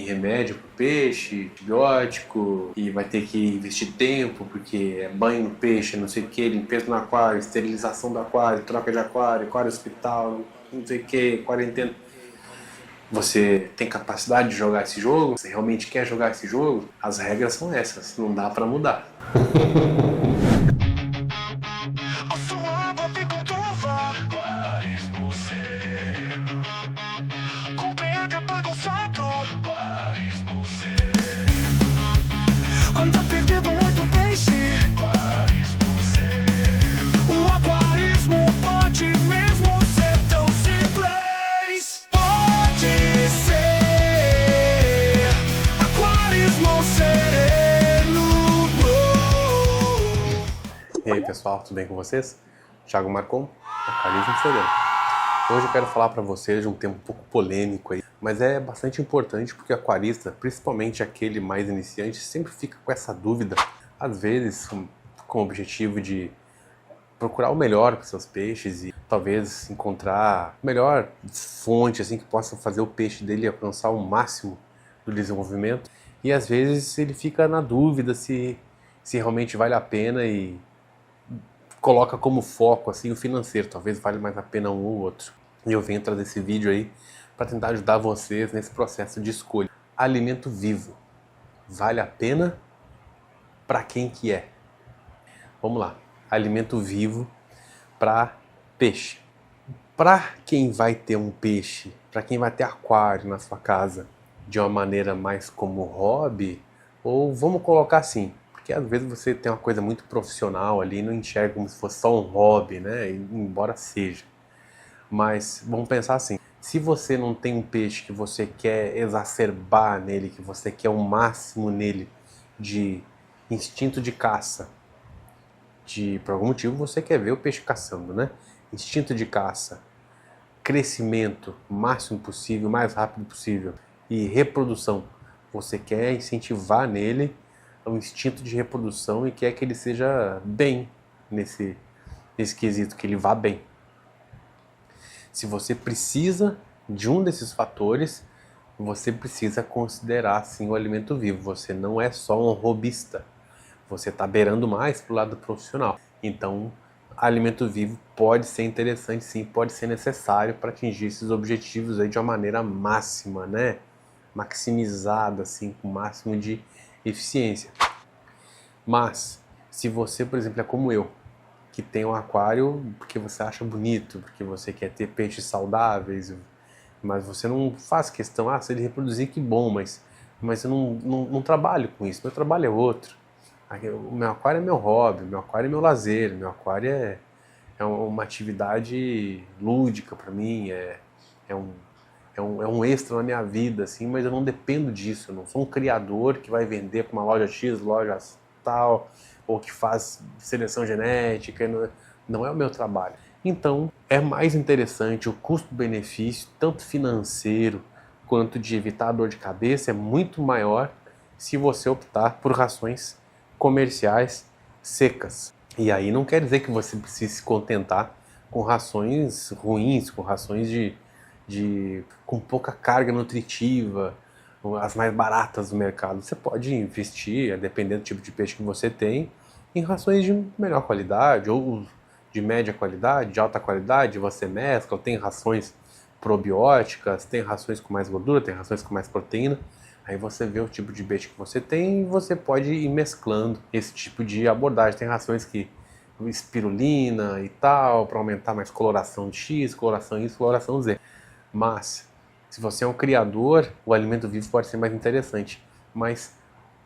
remédio para o peixe, antibiótico, e vai ter que investir tempo, porque é banho no peixe, não sei o que, limpeza no aquário, esterilização do aquário, troca de aquário hospital, não sei o que, quarentena. Você tem capacidade de jogar esse jogo? Você realmente quer jogar esse jogo? As regras são essas, não dá para mudar. Anda perdendo muito peixe. O aquarismo pode mesmo ser tão simples. Pode ser aquarismo sereno. E aí pessoal, tudo bem com vocês? Thiago Marcon, Aquarismo Sereno. Hoje eu quero falar para vocês de um tema um pouco polêmico aí, mas é bastante importante porque o aquarista, principalmente aquele mais iniciante, sempre fica com essa dúvida, às vezes com o objetivo de procurar o melhor para seus peixes e talvez encontrar a melhor fonte assim que possa fazer o peixe dele alcançar o máximo do desenvolvimento. E às vezes ele fica na dúvida se realmente vale a pena e coloca como foco assim o financeiro, talvez vale mais a pena um ou outro. E eu venho trazer esse vídeo aí para tentar ajudar vocês nesse processo de escolha. Alimento vivo, vale a pena para quem que é? Vamos lá, alimento vivo para peixe. Para quem vai ter um peixe, para quem vai ter aquário na sua casa, de uma maneira mais como hobby, ou vamos colocar assim, porque às vezes você tem uma coisa muito profissional ali e não enxerga como se fosse só um hobby, né? Embora seja. Mas vamos pensar assim, se você não tem um peixe que você quer exacerbar nele, que você quer o máximo nele de instinto de caça, por algum motivo você quer ver o peixe caçando, né? Instinto de caça, crescimento o máximo possível, o mais rápido possível e reprodução, você quer incentivar nele o instinto de reprodução e quer que ele seja bem nesse quesito, que ele vá bem. Se você precisa de um desses fatores, você precisa considerar sim o alimento vivo. Você não é só um hobbyista, você está beirando mais para o lado profissional. Então, alimento vivo pode ser interessante sim, pode ser necessário para atingir esses objetivos aí de uma maneira máxima, né? Maximizada, assim, com o máximo de eficiência. Mas, se você, por exemplo, é como eu, que tem um aquário porque você acha bonito, porque você quer ter peixes saudáveis, mas você não faz questão, se ele reproduzir que bom, mas eu não trabalho com isso, meu trabalho é outro. O meu aquário é meu hobby, meu aquário é meu lazer, meu aquário é uma atividade lúdica para mim, é um extra na minha vida, assim, mas eu não dependo disso, eu não sou um criador que vai vender para uma loja X, loja tal, ou que faz seleção genética, não é o meu trabalho. Então, é mais interessante o custo-benefício, tanto financeiro quanto de evitar a dor de cabeça, é muito maior se você optar por rações comerciais secas. E aí não quer dizer que você precise se contentar com rações ruins, com rações com pouca carga nutritiva, as mais baratas do mercado. Você pode investir, dependendo do tipo de peixe que você tem, em rações de melhor qualidade ou de média qualidade, de alta qualidade, você mescla, tem rações probióticas, tem rações com mais gordura, tem rações com mais proteína. Aí você vê o tipo de peixe que você tem e você pode ir mesclando esse tipo de abordagem. Tem rações que espirulina e tal, para aumentar mais coloração de X, coloração Y, coloração Z. Mas, se você é um criador, o alimento vivo pode ser mais interessante. Mas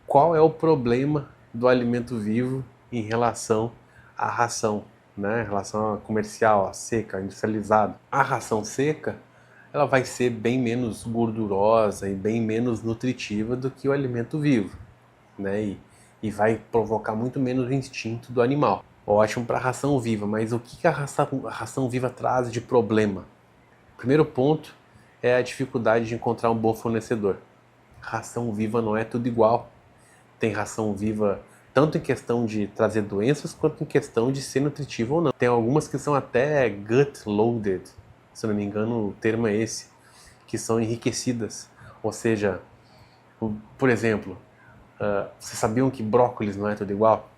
qual é o problema do alimento vivo em relação à ração, né? Em relação à comercial, à seca, industrializada? A ração seca, ela vai ser bem menos gordurosa e bem menos nutritiva do que o alimento vivo, né? E vai provocar muito menos o instinto do animal. Ótimo para a ração viva, mas o que a ração viva traz de problema? Primeiro ponto é a dificuldade de encontrar um bom fornecedor. Ração viva não é tudo igual. Tem ração viva tanto em questão de trazer doenças, quanto em questão de ser nutritiva ou não. Tem algumas que são até gut loaded, se não me engano o termo é esse, que são enriquecidas. Ou seja, Por exemplo, vocês sabiam que brócolis não é tudo igual?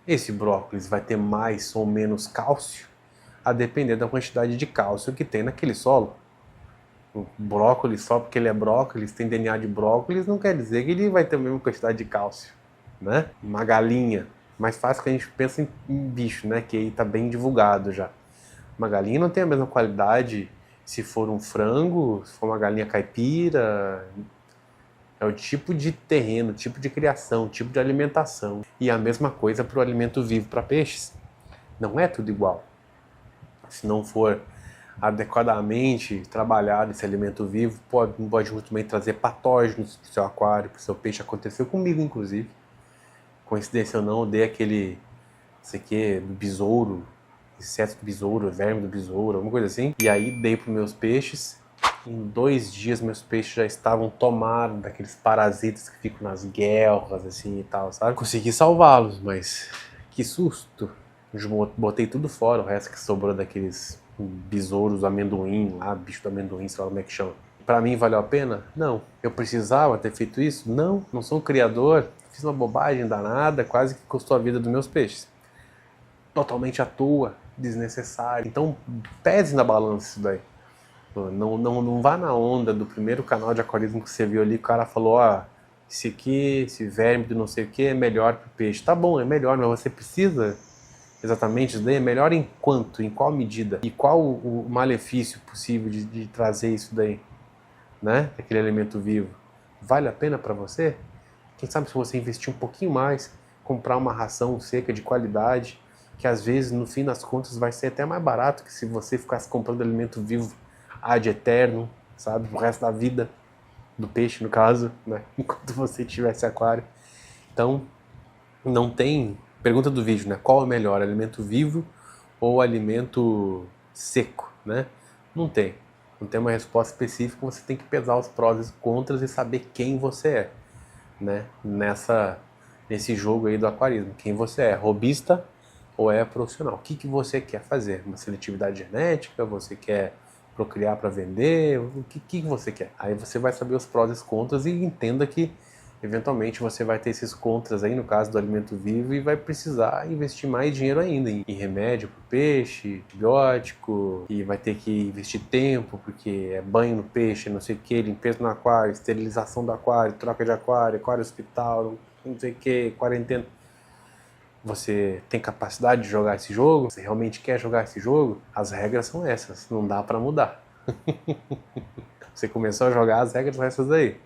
Esse brócolis vai ter mais ou menos cálcio a depender da quantidade de cálcio que tem naquele solo. O brócolis, só porque ele é brócolis, tem DNA de brócolis, não quer dizer que ele vai ter a mesma quantidade de cálcio, né? Uma galinha, mais fácil que a gente pensa em bicho, né? Que aí tá bem divulgado já. Uma galinha não tem a mesma qualidade se for um frango, se for uma galinha caipira. É o tipo de terreno, tipo de criação, tipo de alimentação. E a mesma coisa para o alimento vivo para peixes. Não é tudo igual. Se não for adequadamente trabalhado esse alimento vivo, pode muito bem trazer patógenos para o seu aquário, para o seu peixe. Aconteceu comigo, inclusive. Coincidência ou não, eu dei aquele, sei que, do besouro, inseto do besouro, verme do besouro, alguma coisa assim. E aí dei para os meus peixes. Em 2 dias meus peixes já estavam tomados daqueles parasitas que ficam nas guelras, assim e tal, sabe? Consegui salvá-los, mas que susto! Botei tudo fora, o resto que sobrou daqueles besouros do amendoim lá, bicho do amendoim, sei lá como é que chama. Pra mim valeu a pena? Não. Eu precisava ter feito isso? Não. Não sou um criador, fiz uma bobagem danada, quase que custou a vida dos meus peixes. Totalmente à toa, desnecessário. Então pese na balança isso daí. Não vá na onda do primeiro canal de aquarismo que você viu ali, o cara falou, esse aqui, esse verme do não sei o que é melhor pro peixe. Tá bom, é melhor, mas você precisa exatamente isso daí? É melhor em quanto? Em qual medida? E qual o malefício possível de trazer isso daí? Né? Aquele alimento vivo. Vale a pena para você? Quem sabe se você investir um pouquinho mais, comprar uma ração seca de qualidade, que às vezes no fim das contas vai ser até mais barato que se você ficasse comprando alimento vivo ad eterno, sabe? O resto da vida do peixe, no caso, né? Enquanto você tivesse aquário. Então, não tem... Pergunta do vídeo, né? Qual é melhor, alimento vivo ou alimento seco, né? Não tem. Não tem uma resposta específica, você tem que pesar os prós e os contras e saber quem você é, né? Nesse jogo aí do aquarismo. Quem você é, robista ou é profissional? O que você quer fazer? Uma seletividade genética? Você quer procriar para vender? O que você quer? Aí você vai saber os prós e os contras e entenda que eventualmente você vai ter esses contras aí no caso do alimento vivo e vai precisar investir mais dinheiro ainda em remédio para o peixe, antibiótico, e vai ter que investir tempo porque é banho no peixe, não sei o que, limpeza no aquário, esterilização do aquário, troca de aquário hospital, não sei o que, quarentena. Você tem capacidade de jogar esse jogo? Você realmente quer jogar esse jogo? As regras são essas, não dá para mudar. Você começou a jogar, as regras são essas aí.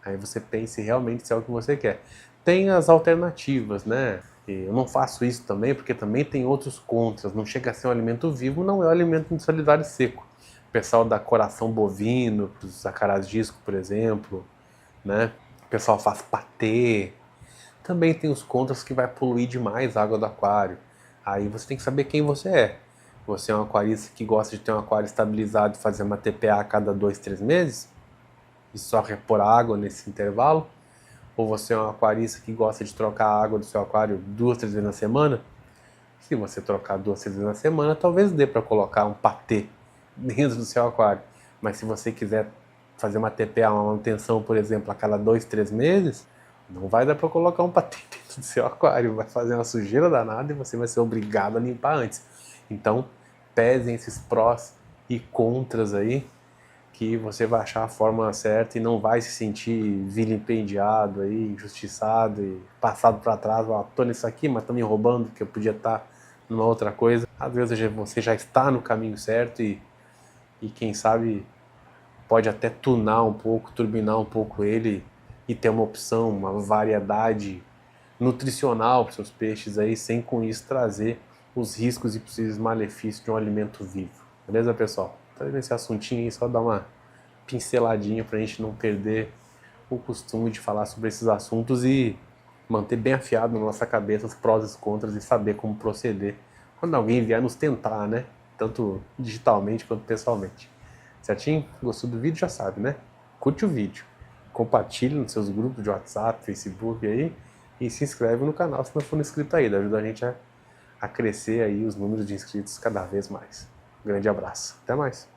Aí você pense realmente se é o que você quer. Tem as alternativas, né? Eu não faço isso também, porque também tem outros contras. Não chega a ser um alimento vivo, não é um alimento industrializado seco. O pessoal da coração bovino, os acarás disco, por exemplo, né? O pessoal faz patê. Também tem os contras que vai poluir demais a água do aquário. Aí você tem que saber quem você é. Você é um aquarista que gosta de ter um aquário estabilizado e fazer uma TPA a cada 2, 3 meses? E só repor água nesse intervalo? Ou você é um aquarista que gosta de trocar a água do seu aquário 2, 3 vezes na semana? Se você trocar 2, 3 vezes na semana, talvez dê para colocar um patê dentro do seu aquário. Mas se você quiser fazer uma TPA, uma manutenção, por exemplo, a cada 2, 3 meses, não vai dar para colocar um patê dentro do seu aquário. Vai fazer uma sujeira danada e você vai ser obrigado a limpar antes. Então, pesem esses prós e contras aí, que você vai achar a forma certa e não vai se sentir vilipendiado aí, injustiçado e passado para trás. Tô nisso aqui, mas tô me roubando porque eu podia estar numa outra coisa. Às vezes você já está no caminho certo e quem sabe pode até tunar um pouco, turbinar um pouco ele e ter uma opção, uma variedade nutricional para os seus peixes aí, sem com isso trazer os riscos e possíveis malefícios de um alimento vivo. Beleza, pessoal? Então, nesse assuntinho aí, só dar uma pinceladinha para a gente não perder o costume de falar sobre esses assuntos e manter bem afiado na nossa cabeça os prós e os contras e saber como proceder quando alguém vier nos tentar, né? Tanto digitalmente quanto pessoalmente. Certinho? Gostou do vídeo? Já sabe, né? Curte o vídeo, compartilhe nos seus grupos de WhatsApp, Facebook aí e se inscreve no canal se não for inscrito ainda. Ajuda a gente a crescer aí os números de inscritos cada vez mais. Um grande abraço. Até mais.